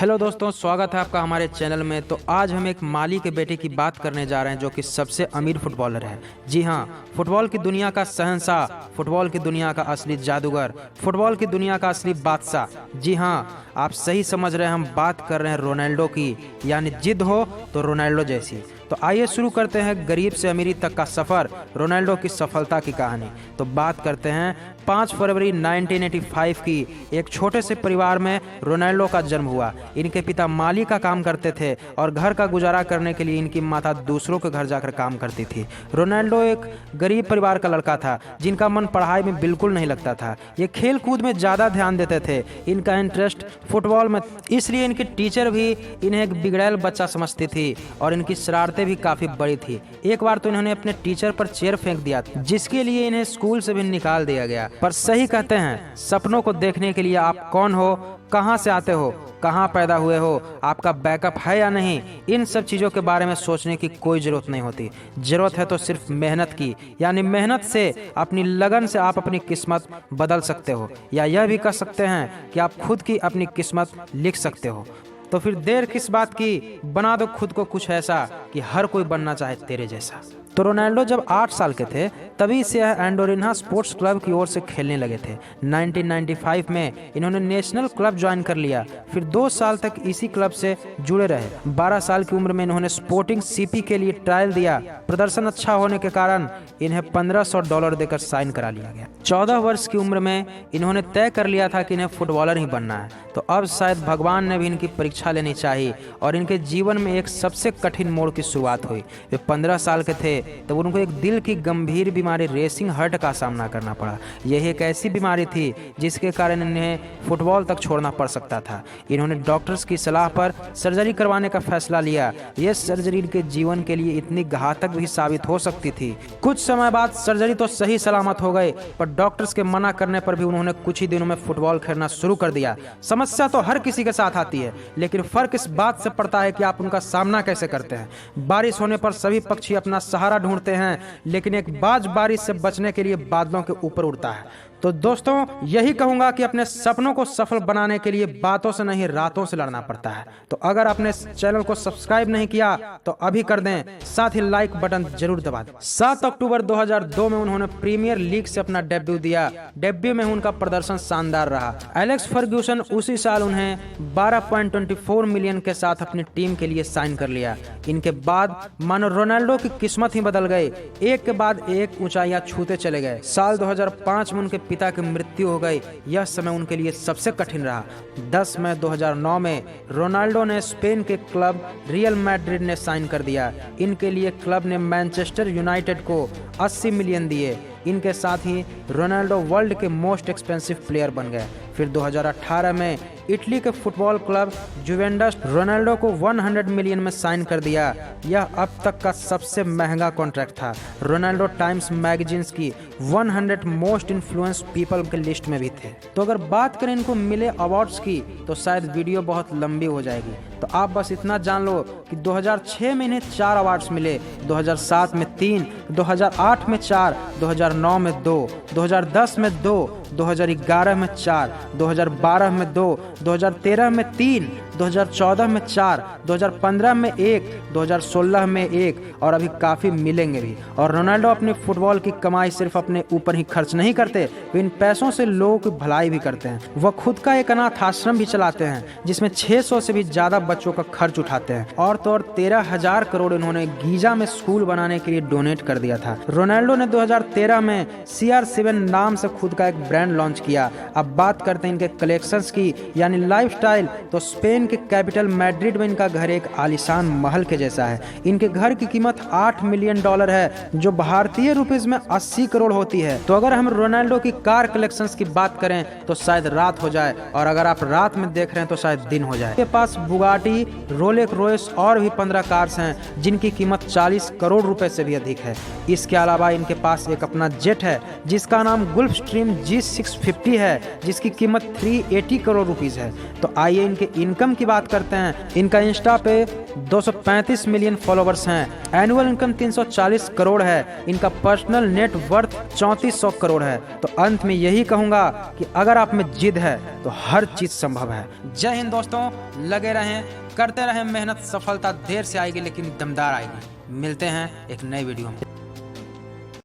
Hello दोस्तों, स्वागत है आपका हमारे चैनल में। तो आज हम एक माली के बेटे की बात करने जा रहे हैं जो कि सबसे अमीर फुटबॉलर है। जी हाँ, फुटबॉल की दुनिया का शहंशाह, फुटबॉल की दुनिया का असली जादूगर, फुटबॉल की दुनिया का असली बादशाह। जी हाँ, आप सही समझ रहे हैं, हम बात कर रहे हैं रोनाल्डो की। यानी जिद हो तो रोनाल्डो जैसी। तो आइए शुरू करते हैं गरीब से अमीरी तक का सफर, रोनाल्डो की सफलता की कहानी। तो बात करते हैं 5 फरवरी 1985 की। एक छोटे से परिवार में रोनाल्डो का जन्म हुआ। इनके पिता माली का काम करते थे और घर का गुजारा करने के लिए इनकी माता दूसरों के घर जाकर काम करती थी। रोनाल्डो एक गरीब परिवार का लड़का था जिनका मन पढ़ाई में बिल्कुल नहीं लगता था। ये खेल कूद में ज़्यादा ध्यान देते थे। इनका इंटरेस्ट फुटबॉल में, इसलिए इनकी टीचर भी इन्हें एक बिगड़ैल बच्चा समझती थी और इनकी शरारतें भी काफ़ी बड़ी थी। एक बार तो इन्होंने अपने टीचर पर चेयर फेंक दिया था, जिसके लिए इन्हें स्कूल से भी निकाल दिया गया। पर सही कहते हैं, सपनों को देखने के लिए आप कौन हो, कहां से आते हो, कहां पैदा हुए हो, आपका बैकअप है या नहीं, इन सब चीज़ों के बारे में सोचने की कोई ज़रूरत नहीं होती। ज़रूरत है तो सिर्फ मेहनत की। यानी मेहनत से, अपनी लगन से आप अपनी किस्मत बदल सकते हो, या यह भी कह सकते हैं कि आप खुद की अपनी किस्मत लिख सकते हो। तो फिर देर किस बात की, बना दो खुद को कुछ ऐसा कि हर कोई बनना चाहे तेरे जैसा। तो रोनाल्डो जब 8 साल के थे तभी से यह एंडोरिन्हा स्पोर्ट्स क्लब की ओर से खेलने लगे थे। 1995 में इन्होंने नेशनल क्लब ज्वाइन कर लिया। फिर 2 साल तक इसी क्लब से जुड़े रहे। 12 साल की उम्र में इन्होंने स्पोर्टिंग सीपी के लिए ट्रायल दिया। प्रदर्शन अच्छा होने के कारण इन्हें $1500 देकर साइन करा लिया गया। 14 वर्ष की उम्र में इन्होंने तय कर लिया था कि इन्हें फुटबॉलर ही बनना है। तो अब शायद भगवान ने भी इनकी परीक्षा लेनी चाहिए और इनके जीवन में एक सबसे कठिन मोड़ की शुरुआत हुई। वे 15 साल के थे तब उनको एक दिल की गंभीर बीमारी रेसिंग हार्ट का सामना करना पड़ा। यह एक ऐसी बीमारी थी जिसके कारण इन्हें फुटबॉल तक छोड़ना पड़ सकता था। इन्होंने डॉक्टर्स की सलाह पर सर्जरी करवाने का फैसला लिया। यह सर्जरी इनके जीवन के लिए इतनी घातक भी साबित हो सकती थी। कुछ समय बाद सर्जरी तो सही सलामत हो गए, पर डॉक्टर्स के मना करने पर भी उन्होंने कुछ ही दिनों में फुटबॉल खेलना शुरू कर दिया। समस्या तो हर किसी के साथ आती है, लेकिन फर्क इस बात से पड़ता है कि आप उनका सामना कैसे करते हैं। बारिश होने पर सभी पक्षी अपना सहारा ढूंढते हैं, लेकिन एक बाज बारिश से बचने के लिए बादलों के ऊपर उड़ता है। तो दोस्तों, यही कहूंगा कि अपने सपनों को सफल बनाने के लिए बातों से नहीं, रातों से लड़ना पड़ता है। तो अगर आपने चैनल को सब्सक्राइब नहीं किया तो अभी कर दें, साथ ही लाइक बटन जरूर दबा दें। 7 अक्टूबर 2002 में उन्होंने प्रीमियर लीग से अपना डेब्यू दिया। डेब्यू में उनका प्रदर्शन शानदार रहा। एलेक्स फर्ग्यूसन उसी साल उन्हें 12.24 मिलियन के साथ अपनी टीम के लिए साइन कर लिया। इनके बाद मानो रोनाल्डो की किस्मत ही बदल गई। एक के बाद एक ऊंचाइयां छूते चले गए। साल 2005 में उनके पिता की मृत्यु हो गई। यह समय उनके लिए सबसे कठिन रहा। 10 मई 2009 में रोनाल्डो ने स्पेन के क्लब रियल मैड्रिड ने साइन कर दिया। इनके लिए क्लब ने मैनचेस्टर यूनाइटेड को 80 मिलियन दिए। इनके साथ ही रोनाल्डो वर्ल्ड के मोस्ट एक्सपेंसिव प्लेयर बन गए। फिर 2018 में इटली के फुटबॉल क्लब जुवेंटस रोनाल्डो को 100 मिलियन में साइन कर दिया। यह अब तक का सबसे महंगा कॉन्ट्रैक्ट था। रोनाल्डो टाइम्स मैगजीन्स की 100 मोस्ट इन्फ्लुएंस पीपल के लिस्ट में भी थे। तो अगर बात करें इनको मिले अवार्ड्स की तो शायद वीडियो बहुत लंबी हो जाएगी। तो आप बस इतना जान लो कि 2006 में इन्हें 4 अवार्ड्स मिले, 2007 में 3, 2008 में 4, 2009 में 2, 2010 में 2, 2011 में 4, 2012 में 2, 2013 में 3, 2014 में 4, 2015 में 1, 2016 में 1 और अभी काफ़ी मिलेंगे भी। और रोनाल्डो अपने फुटबॉल की कमाई सिर्फ अपने ऊपर ही खर्च नहीं करते, वे इन पैसों से लोगों की भलाई भी करते हैं। वह खुद का एक अनाथ आश्रम भी चलाते हैं जिसमें 600 से भी ज़्यादा बच्चों का खर्च उठाते हैं। और तो और 13,000 करोड़ इन्होंने गीजा में स्कूल बनाने के लिए डोनेट कर दिया था। रोनाल्डो ने 2013 में CR7 नाम से खुद का एक ब्रांड लॉन्च किया। अब बात करते हैं इनके कलेक्शंस की, यानी लाइफस्टाइल। तो स्पेन के कैपिटल मैड्रिड में इनका घर एक आलीशान महल के जैसा है। इनके घर की कीमत $8 मिलियन है, जो भारतीय रुपीस में 80 करोड़ होती है। तो अगर हम रोनाल्डो की कार कलेक्शंस की बात करें तो शायद रात हो जाए, और अगर आप रात में देख रहे हैं तो शायद दिन हो जाए। इनके पास बुगाटी, रोलेक्स रॉयस और भी 15 कार्स हैं जिनकी कीमत 40 करोड़ रुपए से भी अधिक है। इसके अलावा इनके पास एक अपना जेट है जिसका नाम गुल्फस्ट्रीम G650 है, जिसकी कीमत 380 करोड़ रुपीस है। तो आइए इनके इनकम इनकम की बात करते हैं, इनका इंस्टा पे 235 मिलियन फॉलोवर्स हैं। एनुअल इनकम 340 करोड़ है। इनका पर्सनल नेट वर्थ 3400 करोड़ है। तो अंत में यही कहूँगा कि अगर आप में जिद है तो हर चीज़ संभव है। जय हिंद दोस्तों, लगे रहें, करते रहें मेहनत, सफलता देर से आएगी लेकिन दमदार आएगी। मिलते हैं एक नई वीडियो में।